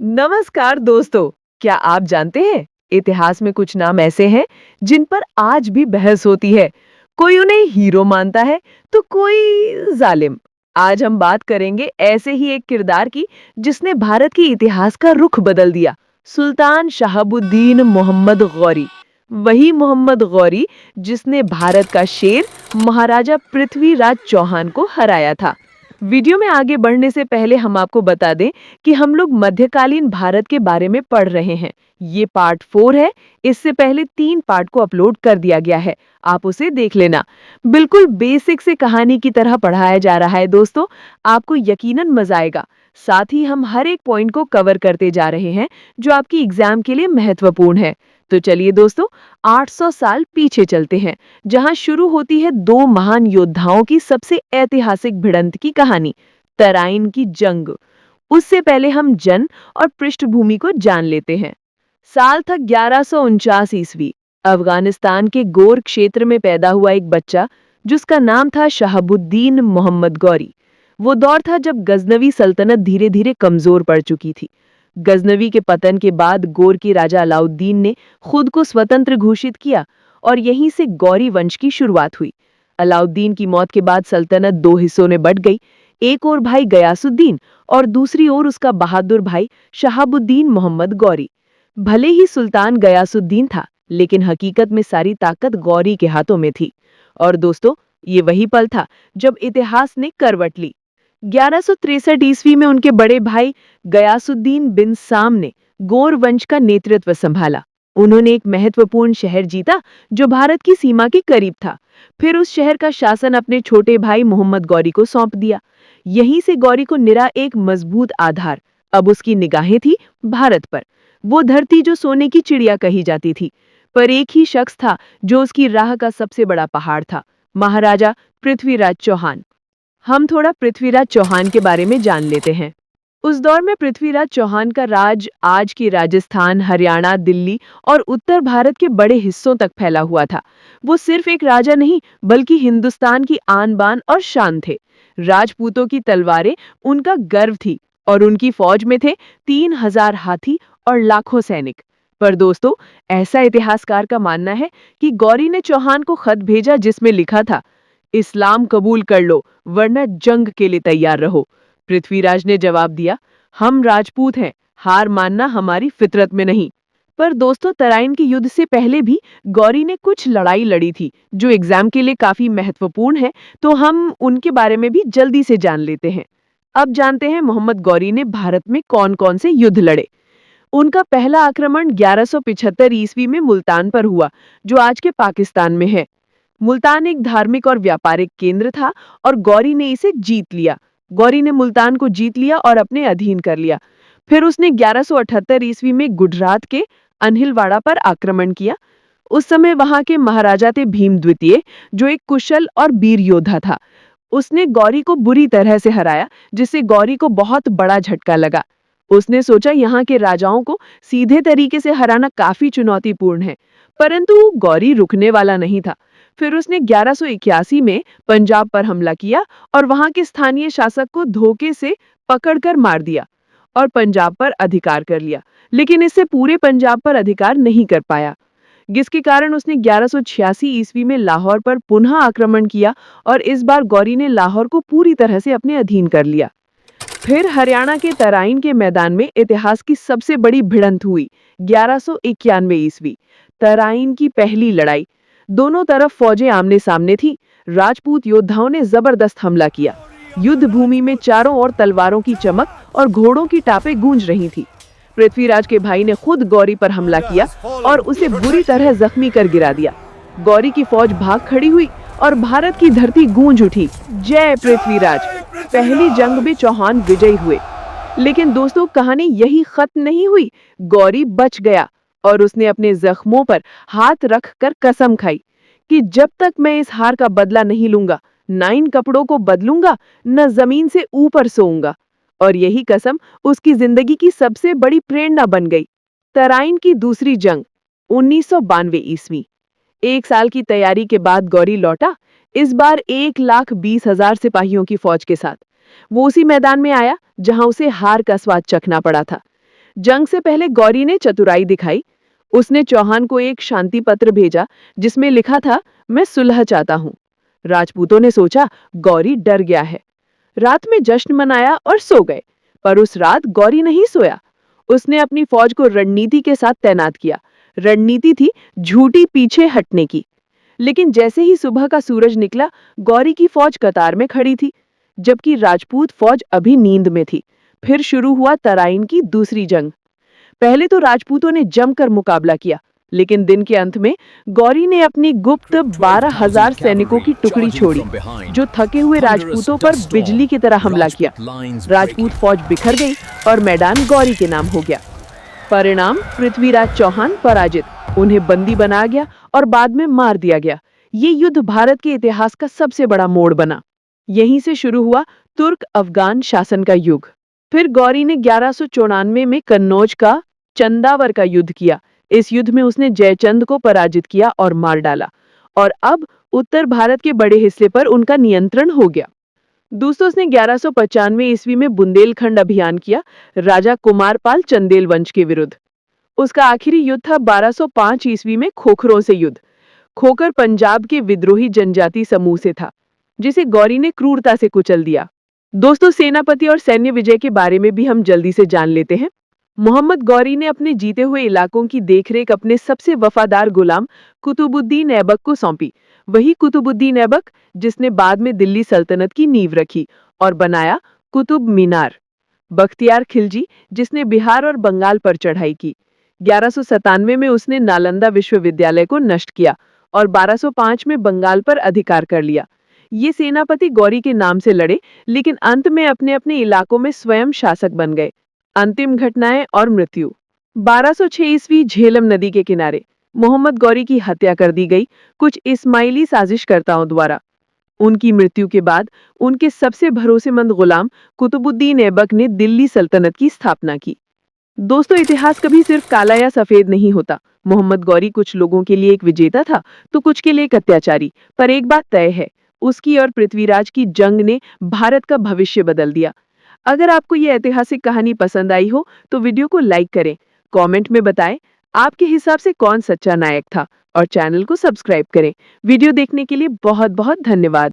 नमस्कार दोस्तों। क्या आप जानते हैं इतिहास में कुछ नाम ऐसे हैं जिन पर आज भी बहस होती है। कोई उन्हें हीरो मानता है तो कोई जालिम। आज हम बात करेंगे ऐसे ही एक किरदार की जिसने भारत के इतिहास का रुख बदल दिया। सुल्तान शहाबुद्दीन मोहम्मद गौरी। वही मोहम्मद गौरी जिसने भारत का शेर महाराजा पृथ्वीराज चौहान को हराया था। वीडियो में आगे बढ़ने से पहले हम आपको बता दें कि हम लोग मध्यकालीन भारत के बारे में पढ़ रहे हैं। ये पार्ट 4 है। इससे पहले 3 पार्ट को अपलोड कर दिया गया है। आप उसे देख लेना। बिल्कुल बेसिक से कहानी की तरह पढ़ाया जा रहा है दोस्तों। आपको यकीनन मजा आएगा। साथ ही हम हर एक पॉइंट को कवर करते जा रहे हैं जो आपकी एग्जाम के लिए महत्वपूर्ण है। तो चलिए दोस्तों, 800 साल पीछे चलते हैं, जहां शुरू होती है दो महान योद्धाओं की सबसे ऐतिहासिक भिड़ंत की कहानी, तराइन की जंग। उससे पहले हम जन और पृष्ठभूमि को जान लेते हैं। साल था 1149 ईस्वी। अफगानिस्तान के गोर क्षेत्र में पैदा हुआ एक बच्चा जिसका नाम था शहाबुद्दीन मोहम्मद गौरी। वो दौर था जब गजनवी सल्तनत धीरे धीरे कमजोर पड़ चुकी थी। गजनवी के पतन के बाद गोर के राजा अलाउद्दीन ने खुद को स्वतंत्र घोषित किया और यहीं से गौरी वंश की शुरुआत हुई। अलाउद्दीन की मौत के बाद सल्तनत दो हिस्सों में बंट गई। एक और भाई गयासुद्दीन और दूसरी ओर उसका बहादुर भाई शहाबुद्दीन मोहम्मद गौरी। भले ही सुल्तान गयासुद्दीन था, लेकिन हकीकत में सारी ताकत गौरी के हाथों में थी। और दोस्तों, ये वही पल था जब इतिहास ने करवट ली। 1163 ईस्वी में उनके बड़े भाई गयासुद्दीन बिन साम ने गोर वंश का नेतृत्व संभाला। उन्होंने एक महत्वपूर्ण शहर जीता जो भारत की सीमा के करीब था। फिर उस शहर का शासन अपने छोटे भाई मोहम्मद गौरी को सौंप दिया। यहीं से गौरी को निरा एक मजबूत आधार। अब उसकी निगाहें थी भारत पर, वो धरती जो सोने की चिड़िया कही जाती थी। पर एक ही शख्स था जो उसकी राह का सबसे बड़ा पहाड़ था, महाराजा पृथ्वीराज चौहान। हम थोड़ा पृथ्वीराज चौहान के बारे में जान लेते हैं। उस दौर में पृथ्वीराज चौहान का राज आज की राजस्थान, हरियाणा, दिल्ली और उत्तर भारत के बड़े हिस्सों तक फैला हुआ था। वो सिर्फ एक राजा नहीं, बल्कि हिंदुस्तान की आन बान और शान थे। राजपूतों की तलवारें उनका गर्व थी और उनकी फौज में थे 3000 हाथी और लाखों सैनिक। पर दोस्तों, ऐसा इतिहासकार का मानना है कि गौरी ने चौहान को खत भेजा जिसमें लिखा था, इस्लाम कबूल कर लो वरना जंग के लिए तैयार रहो। पृथ्वीराज ने जवाब दिया, हम राजपूत हैं, हार मानना हमारी फितरत में नहीं। पर दोस्तों, तराइन के युद्ध से पहले भी गौरी ने कुछ लड़ाई लड़ी थी जो एग्जाम के लिए काफी महत्वपूर्ण है। तो हम उनके बारे में भी जल्दी से जान लेते हैं। अब जानते हैं मोहम्मद गौरी ने भारत में कौन-कौन से युद्ध लड़े। उनका पहला आक्रमण 1175 ईस्वी में मुल्तान पर हुआ, जो आज के पाकिस्तान में है। मुल्तान एक धार्मिक और व्यापारिक केंद्र था और गौरी ने इसे जीत लिया। गौरी ने मुल्तान को जीत लिया और अपने अधीन कर लिया। फिर उसने 1178 ईस्वी में गुजरात के अनहिलवाड़ा पर आक्रमण किया। उस समय वहां के महाराजा थे भीम द्वितीय, जो एक कुशल और वीर योद्धा था। उसने गौरी को बुरी तरह से हराया, जिससे गौरी को बहुत बड़ा झटका लगा। उसने सोचा यहाँ के राजाओं को सीधे तरीके से हराना काफी चुनौतीपूर्ण है, परंतु गौरी रुकने वाला नहीं था। फिर उसने 1181 में पंजाब पर हमला किया और वहां के स्थानीय शासक को धोखे से पकड़कर मार दिया और पंजाब पर अधिकार कर लिया। लेकिन इससे पूरे पंजाब पर अधिकार नहीं कर पाया, जिसके कारण उसने 1186 ईस्वी में लाहौर पर पुनः आक्रमण किया और इस बार गौरी ने लाहौर को पूरी तरह से अपने अधीन कर लिया। फिर हरियाणा के तराइन के मैदान में इतिहास की सबसे बड़ी भिड़ंत हुई 1191 ईस्वी। तराइन की पहली लड़ाई। दोनों तरफ फौजें आमने सामने थी। राजपूत योद्धाओं ने जबरदस्त हमला किया। युद्ध भूमि में चारों ओर तलवारों की चमक और घोड़ों की टापें गूंज रही थी। पृथ्वीराज के भाई ने खुद गौरी पर हमला किया और उसे बुरी तरह जख्मी कर गिरा दिया। गौरी की फौज भाग खड़ी हुई और भारत की धरती गूंज उठी, जय पृथ्वीराज। पहली जंग में चौहान विजयी हुए। लेकिन दोस्तों, कहानी यही खत्म नहीं हुई। गौरी बच गया और उसने अपने जख्मों पर हाथ रखकर कसम खाई कि जब तक मैं इस हार का बदला नहीं लूंगा, न इन कपड़ों को बदलूंगा, न जमीन से ऊपर सोऊंगा। और यही कसम उसकी जिंदगी की सबसे बड़ी प्रेरणा बन गई। तराइन की दूसरी जंग 1992 ईस्वी। 1 साल की तैयारी के बाद गौरी लौटा, इस बार 1,20,000 सिपाहियों की फौज के साथ। वो उसी मैदान में आया जहां उसे हार का स्वाद चखना पड़ा था। जंग से पहले गौरी ने चतुराई दिखाई। उसने चौहान को एक शांति पत्र भेजा जिसमें लिखा था, मैं सुलह चाहता हूँ। राजपूतों ने सोचा गौरी डर गया है। रात में जश्न मनाया और सो गए। पर उस रात गौरी नहीं सोया। उसने अपनी फौज को रणनीति के साथ तैनात किया। रणनीति थी झूठी पीछे हटने की। लेकिन जैसे ही सुबह का सूरज निकला, गौरी की फौज कतार में खड़ी थी, जबकि राजपूत फौज अभी नींद में थी। फिर शुरू हुआ तराइन की दूसरी जंग। पहले तो राजपूतों ने जमकर मुकाबला किया, लेकिन दिन के अंत में गौरी ने अपनी गुप्त 12,000 सैनिकों की टुकड़ी छोड़ी, जो थके हुए राजपूतों पर बिजली की तरह हमला किया। राजपूत फौज बिखर गई और मैदान गौरी के नाम हो गया। परिणाम, पृथ्वीराज चौहान पराजित, उन्हें बंदी बनाया गया और बाद में मार दिया गया। ये युद्ध भारत के इतिहास का सबसे बड़ा मोड़ बना। यहीं से शुरू हुआ तुर्क अफगान शासन का युग। फिर गौरी ने 1194 में कन्नौज का चंदावर का युद्ध किया। इस युद्ध में उसने जयचंद को पराजित किया और मार डाला, और अब उत्तर भारत के बड़े हिस्से पर उनका नियंत्रण हो गया। दोस्तों, उसने 1195 ईस्वी में बुंदेलखंड अभियान किया, राजा कुमारपाल चंदेल वंश के विरुद्ध। उसका आखिरी युद्ध था 1205 ईस्वी में खोखरों से युद्ध। खोखर पंजाब के विद्रोही जनजाति समूह से था, जिसे गौरी ने क्रूरता से कुचल दिया। दोस्तों, सेनापति और सैन्य विजय के बारे में भी हम जल्दी से जान लेते हैं। मोहम्मद गौरी ने अपने जीते हुए इलाकों की देखरेख अपने सबसे वफादार गुलाम कुतुबुद्दीन ऐबक को सौंपी। वही कुतुबुद्दीन ऐबक जिसने बाद में दिल्ली सल्तनत की नींव रखी और बनाया कुतुब मीनार। बख्तियार खिलजी, जिसने बिहार और बंगाल पर चढ़ाई की। 1197 में उसने नालंदा विश्वविद्यालय को नष्ट किया और 1205 में बंगाल पर अधिकार कर लिया। ये सेनापति गौरी के नाम से लड़े, लेकिन अंत में अपने अपने इलाकों में स्वयं शासक बन गए। अंतिम घटनाएं और मृत्यु। 1206 ईस्वी झेलम नदी के किनारे मोहम्मद गौरी की हत्या कर दी गई, कुछ इस्माइली साजिशकर्ताओं द्वारा। उनकी मृत्यु के बाद उनके सबसे भरोसेमंद गुलाम कुतुबुद्दीन ऐबक ने दिल्ली सल्तनत की स्थापना की। दोस्तों, इतिहास कभी सिर्फ काला या सफेद नहीं होता। मोहम्मद गौरी कुछ लोगों के लिए एक विजेता था, तो कुछ के लिए एक अत्याचारी। पर एक बात तय है, उसकी और पृथ्वीराज की जंग ने भारत का भविष्य बदल दिया। अगर आपको ये ऐतिहासिक कहानी पसंद आई हो तो वीडियो को लाइक करें, कमेंट में बताएं आपके हिसाब से कौन सच्चा नायक था, और चैनल को सब्सक्राइब करें। वीडियो देखने के लिए बहुत बहुत धन्यवाद।